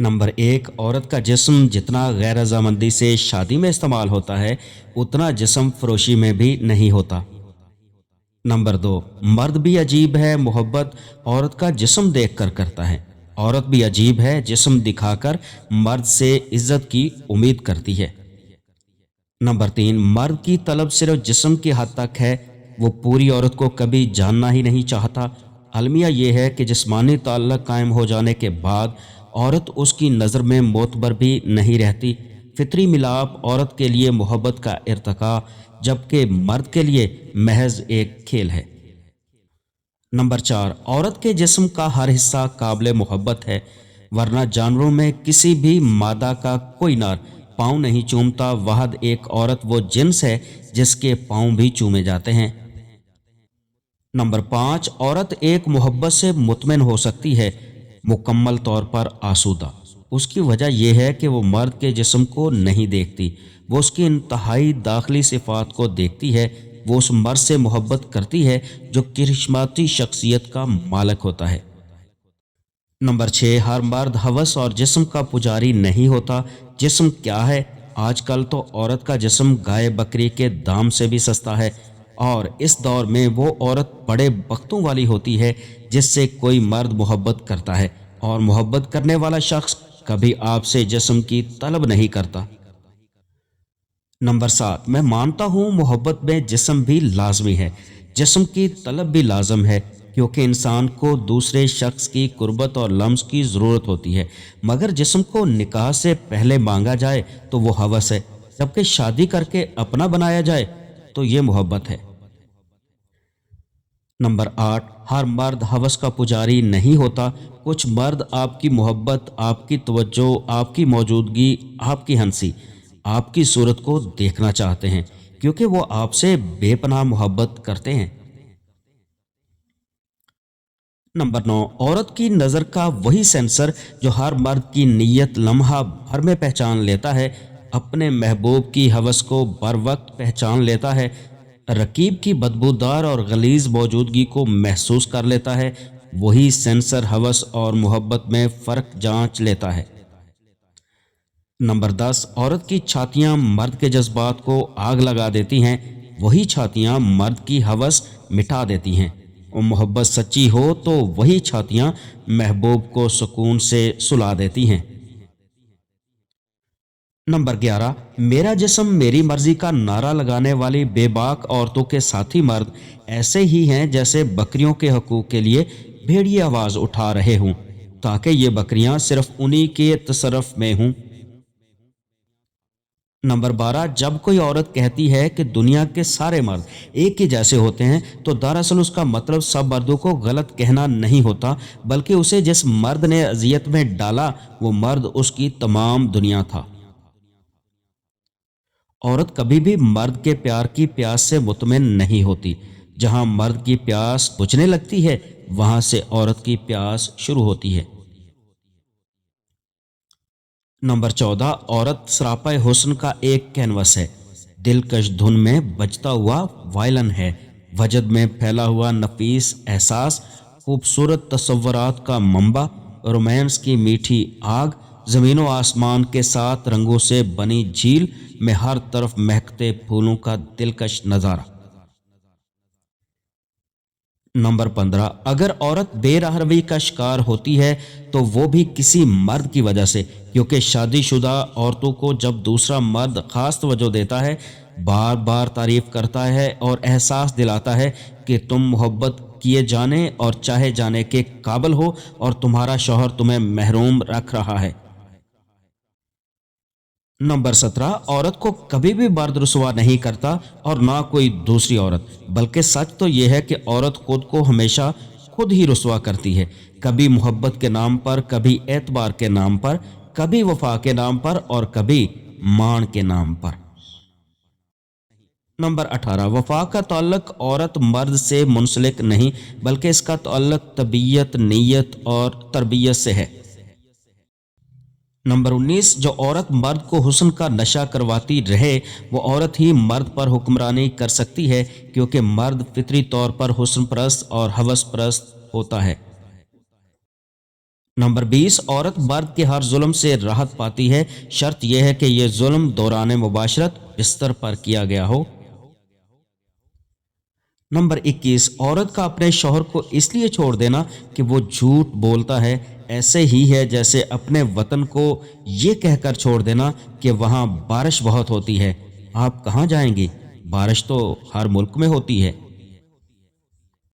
Number एक, औरत का जिस्म जितना गैर रजामंदी से शादी में इस्तेमाल होता है उतना जिस्म फरोशी में भी नहीं होता। नंबर दो, मर्द भी अजीब है, मोहब्बत औरत का जिस्म देख कर करता है। औरत भी अजीब है, जिस्म दिखाकर मर्द से इज्जत की उम्मीद करती है। नंबर तीन, मर्द की तलब सिर्फ जिस्म की हद तक है, वो पूरी औरत को कभी जानना ही नहीं चाहता। अलमिया ये है कि जिस्मानी ताल्लुक कायम हो जाने के बाद औरत उसकी नज़र में मोतबर भी नहीं रहती। फितरी मिलाप औरत के लिए मोहब्बत का इर्तका, जबकि मर्द के लिए महज एक खेल है। नंबर चार, औरत के जिस्म का हर हिस्सा काबिल मोहब्बत है, वरना जानवरों में किसी भी मादा का कोई नर पाँव नहीं चूमता। वहद एक औरत वो जिन्स है जिसके पाँव भी चूमे जाते हैं। नंबर पाँच, औरत एक मोहब्बत से मुतमिन हो सकती है, मुकम्मल तौर पर आसूदा। उसकी वजह यह है कि वो मर्द के जिस्म को नहीं देखती, वो उसकी इंतहाई दाखिली सिफात को देखती है। वो उस मर्द से मोहब्बत करती है जो करिश्माती शख्सियत का मालिक होता है। नंबर छः, हर मर्द हवस और जिस्म का पुजारी नहीं होता। जिस्म क्या है? आजकल तो औरत का जिस्म गाय बकरी के दाम से भी सस्ता है, और इस दौर में वो औरत बड़े बख्तों वाली होती है जिससे कोई मर्द मोहब्बत करता है, और मोहब्बत करने वाला शख्स कभी आपसे जिस्म की तलब नहीं करता। नंबर सात, मैं मानता हूँ मोहब्बत में जिस्म भी लाजमी है, जिस्म की तलब भी लाजम है, क्योंकि इंसान को दूसरे शख्स की कुर्बत और लम्स की ज़रूरत होती है। मगर जिस्म को निकाह से पहले मांगा जाए तो वो हवस है, जबकि शादी करके अपना बनाया जाए तो ये मोहब्बत है। नंबर आठ, हर मर्द हवस का पुजारी नहीं होता। कुछ मर्द आपकी मोहब्बत, आपकी तवज्जो, आपकी मौजूदगी, आपकी हंसी, आपकी सूरत को देखना चाहते हैं, क्योंकि वो आपसे बेपनाह मोहब्बत करते हैं। नंबर नौ, औरत की नज़र का वही सेंसर जो हर मर्द की नीयत लम्हा भर में पहचान लेता है, अपने महबूब की हवस को बर वक्त पहचान लेता है, रकीब की बदबूदार और गलीज मौजूदगी को महसूस कर लेता है। वही सेंसर हवस और मोहब्बत में फ़र्क जांच लेता है। नंबर 10, औरत की छातियां मर्द के जज्बात को आग लगा देती हैं, वही छातियां मर्द की हवस मिटा देती हैं। और मोहब्बत सच्ची हो तो वही छातियां महबूब को सुकून से सुला देती हैं। नंबर 11, मेरा जिस्म मेरी मर्जी का नारा लगाने वाली बेबाक औरतों के साथी मर्द ऐसे ही हैं जैसे बकरियों के हकूक के लिए भेड़िए आवाज़ उठा रहे हों, ताकि ये बकरियां सिर्फ उन्हीं के तसरफ में हों। नंबर 12, जब कोई औरत कहती है कि दुनिया के सारे मर्द एक ही जैसे होते हैं, तो दरअसल उसका मतलब सब मर्दों को गलत कहना नहीं होता, बल्कि उसे जिस मर्द ने अजियत में डाला वो मर्द उसकी तमाम दुनिया था। औरत कभी भी मर्द के प्यार की प्यास से मुतमिन नहीं होती। जहां मर्द की प्यास बुझने लगती है, वहां से औरत की प्यास शुरू होती है। नंबर 14, औरत सरापा हुस्न का एक कैनवस है, दिलकश धुन में बजता हुआ वायलन है, वजद में फैला हुआ नफीस एहसास, खूबसूरत तस्वुरात का मंबा, रोमांस की मीठी आग, ज़मीन व आसमान के साथ रंगों से बनी झील में हर तरफ महकते फूलों का दिलकश नज़ारा। नंबर 15, अगर औरत बेरहरवी का शिकार होती है तो वो भी किसी मर्द की वजह से, क्योंकि शादीशुदा औरतों को जब दूसरा मर्द खास तवज्जो देता है, बार बार तारीफ करता है और एहसास दिलाता है कि तुम मोहब्बत किए जाने और चाहे जाने के काबिल हो और तुम्हारा शौहर तुम्हें महरूम रख रहा है। नंबर 17, औरत को कभी भी मर्द रुसवा नहीं करता और ना कोई दूसरी औरत, बल्कि सच तो यह है कि औरत खुद को हमेशा खुद ही रुसवा करती है, कभी मोहब्बत के नाम पर, कभी एतबार के नाम पर, कभी वफा के नाम पर और कभी मान के नाम पर। नंबर 18, वफा का ताल्लुक औरत मर्द से मुंसलिक नहीं, बल्कि इसका ताल्लुक तबीयत, नीयत और तरबियत से है। नंबर 19, जो औरत मर्द को हुस्न का नशा करवाती रहे वो औरत ही मर्द पर हुक्मरानी कर सकती है, क्योंकि मर्द फितरी तौर पर हुस्न परस्त और हवस परस्त होता है। नंबर 20, औरत मर्द के हर जुल्म से राहत पाती है, शर्त यह है कि यह जुल्म दौरान मुबाशरत बिस्तर पर किया गया हो। नंबर 21, औरत का अपने शौहर को इसलिए छोड़ देना कि वो झूठ बोलता है ऐसे ही है जैसे अपने वतन को ये कहकर छोड़ देना कि वहाँ बारिश बहुत होती है। आप कहाँ जाएंगी, बारिश तो हर मुल्क में होती है।